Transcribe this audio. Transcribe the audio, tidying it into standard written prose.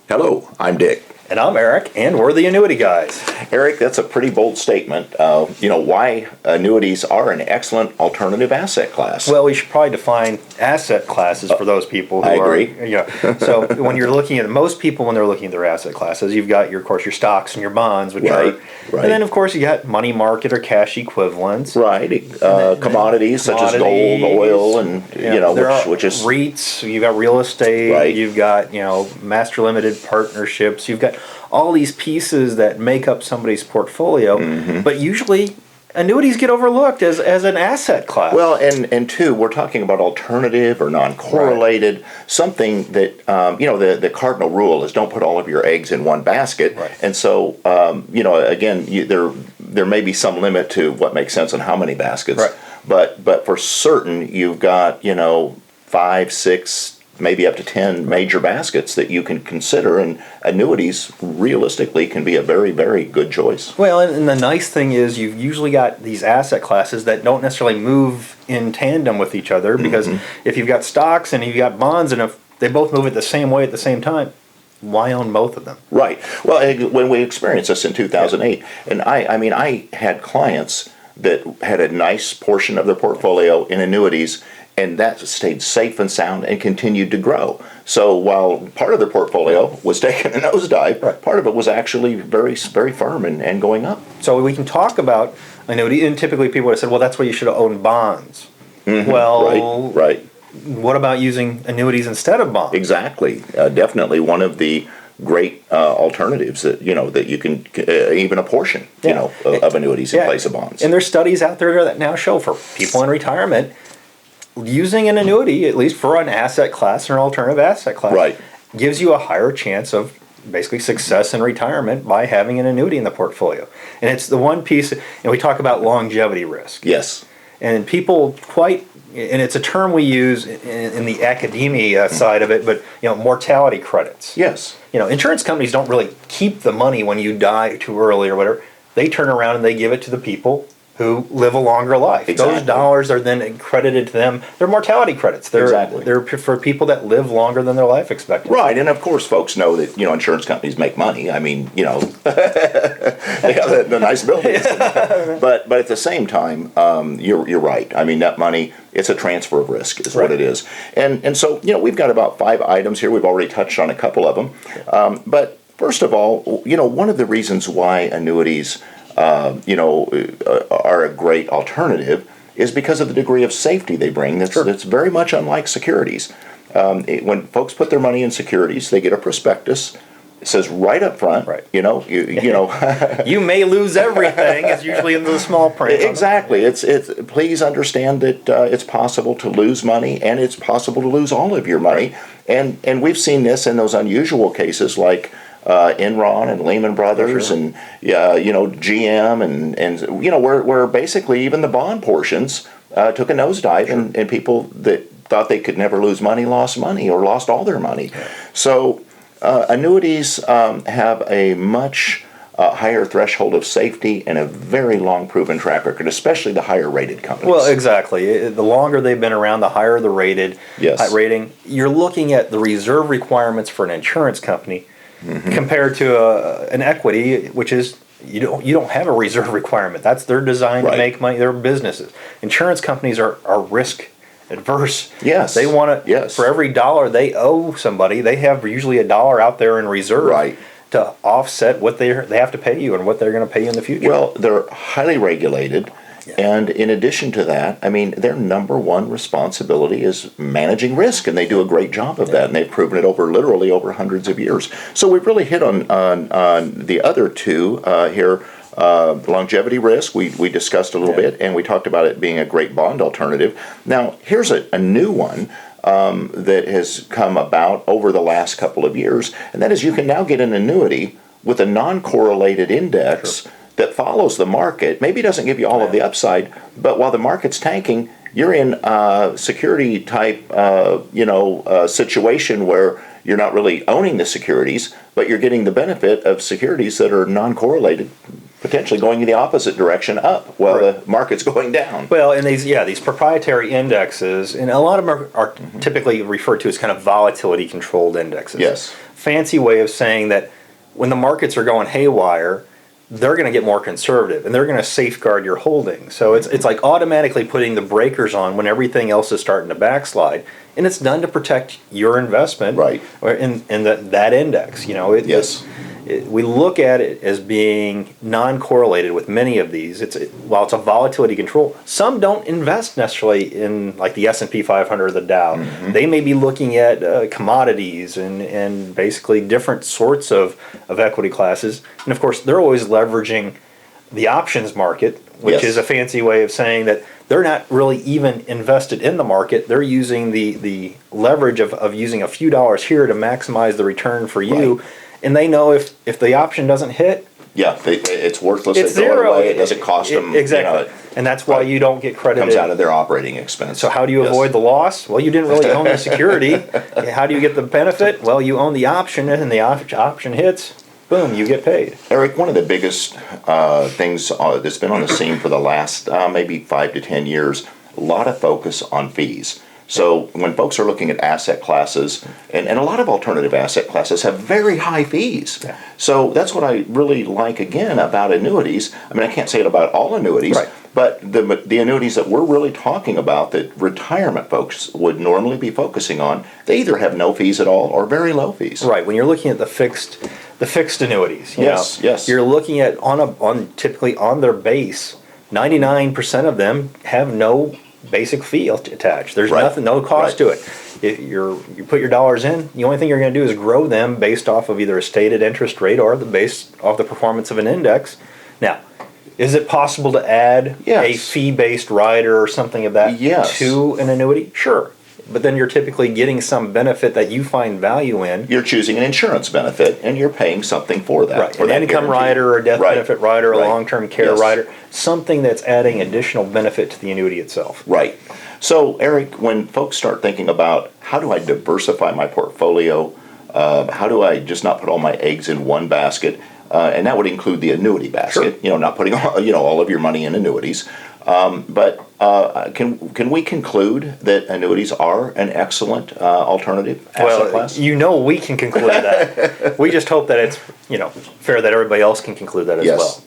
Hello, I'm Dick. And I'm Eric, and we're the Annuity guys. Eric, that's a pretty bold statement. Why annuities are an excellent alternative asset class. Well, we should probably define asset classes for those people who I agree. So when you're looking at, most people when they're looking at their asset classes, you've got, of course, your stocks and your bonds, which Right. and then, of course, you got money market or cash equivalents. Right. Commodities such as gold, oil, and, which is... REITs, you've got real estate, Right. you've got, master limited partnerships, you've got all these pieces that make up somebody's portfolio, but usually annuities get overlooked as an asset class. Well, and two, we're talking about alternative or non-correlated, something that, the cardinal rule is don't put all of your eggs in one basket. Right. And so, again, there may be some limit to what makes sense on how many baskets. Right. But for certain, you've got, 5, 6, maybe up to 10 major baskets that you can consider, and annuities realistically can be a very, very good choice. Well, and the nice thing is you've usually got these asset classes that don't necessarily move in tandem with each other, because if you've got stocks and you've got bonds, and if they both move it the same way at the same time, why own both of them? Right. Well, when we experienced this in 2008, and I had clients that had a nice portion of their portfolio in annuities, and that stayed safe and sound and continued to grow. So while part of their portfolio was taking a nosedive, part of it was actually very, very firm and going up. So we can talk about annuity, and typically people would have said, well, that's why you should have owned bonds. Well, right. What about using annuities instead of bonds? Exactly. Definitely one of the great alternatives that you can even a portion of annuities in place of bonds. And there's studies out there that now show for people in retirement, using an annuity, at least for an asset class or an alternative asset class, gives you a higher chance of basically success in retirement by having an annuity in the portfolio. And it's the one piece, and we talk about longevity risk. Yes. And people and it's a term we use in the academia side of it, but mortality credits. Yes. Insurance companies don't really keep the money when you die too early or whatever. They turn around and they give it to the people who live a longer life. Exactly. Those dollars are then credited to them. They're mortality credits. They're for people that live longer than their life expectancy. Right, and of course folks know that, insurance companies make money. I mean, they have the nice buildings. But at the same time, you're right. I mean, that money, it's a transfer of risk is what it is. And so, we've got about 5 items here. We've already touched on a couple of them. But first of all, one of the reasons why annuities are a great alternative is because of the degree of safety they bring. That's very much unlike securities. When folks put their money in securities, they get a prospectus. It says right up front, you may lose everything. It's usually in the small print. Exactly. It's please understand that it's possible to lose money, and it's possible to lose all of your money. And we've seen this in those unusual cases like Enron and Lehman Brothers and GM and where basically even the bond portions took a nosedive and people that thought they could never lose money lost money or lost all their money. So annuities have a much higher threshold of safety and a very long proven track record, especially the higher rated companies. Well, exactly. The longer they've been around, the higher the rating. You're looking at the reserve requirements for an insurance company compared to an equity, which is you don't have a reserve requirement. They're designed to make money. They're businesses. Insurance companies are risk adverse. Yes. They want to, for every dollar they owe somebody, they have usually $1 out there in reserve to offset what they have to pay you and what they're going to pay you in the future. Well, they're highly regulated. And in addition to that, I mean, their number one responsibility is managing risk, and they do a great job of that, and they've proven it literally over hundreds of years. So we've really hit on the other two here. Longevity risk, we discussed a little bit, and we talked about it being a great bond alternative. Now, here's a new one that has come about over the last couple of years, and that is you can now get an annuity with a non-correlated index that follows the market. Maybe doesn't give you all of the upside, but while the market's tanking, you're in a security type situation where you're not really owning the securities, but you're getting the benefit of securities that are non-correlated potentially going in the opposite direction up while the market's going down. Well, and these proprietary indexes, and a lot of them are typically referred to as kind of volatility controlled indexes. Yes. Fancy way of saying that when the markets are going haywire, they're going to get more conservative and they're going to safeguard your holdings. So it's like automatically putting the breakers on when everything else is starting to backslide, and it's done to protect your investment, right? In that index. Yes. We look at it as being non-correlated with many of these. While it's a volatility control, some don't invest necessarily in like the S&P 500 or the Dow. Mm-hmm. They may be looking at commodities and basically different sorts of equity classes. And of course, they're always leveraging the options market, which is a fancy way of saying that they're not really even invested in the market. They're using the leverage of using a few dollars here to maximize the return for you. Right. And they know if the option doesn't hit, it's worthless. It's they zero. Throw it away. It doesn't cost them exactly. And that's why you don't get credited. It comes out of their operating expense. So how do you avoid the loss? Well, you didn't really own the security. How do you get the benefit? Well, you own the option, and the option hits. Boom, you get paid. Eric, one of the biggest things that's been on the scene for the last maybe 5 to 10 years, a lot of focus on fees. So when folks are looking at asset classes, and a lot of alternative asset classes have very high fees. Yeah. So that's what I really like, again, about annuities. I mean, I can't say it about all annuities, but the annuities that we're really talking about that retirement folks would normally be focusing on, they either have no fees at all or very low fees. Right. When you're looking at the fixed annuities, yes, you're looking at typically on their base, 99% of them have no basic fee attached. There's nothing, no cost to it. You put your dollars in. The only thing you're going to do is grow them based off of either a stated interest rate or based off the performance of an index. Now, is it possible to add a fee-based rider or something of that to an annuity? Sure. But then you're typically getting some benefit that you find value in. You're choosing an insurance benefit, and you're paying something for that. Right, an income rider or a death benefit rider, a long-term care rider, something that's adding additional benefit to the annuity itself. Right. So, Eric, when folks start thinking about how do I diversify my portfolio, how do I just not put all my eggs in one basket, and that would include the annuity basket, not putting all of your money in annuities. But can we conclude that annuities are an excellent alternative asset class? We can conclude that. We just hope that it's fair that everybody else can conclude that as well.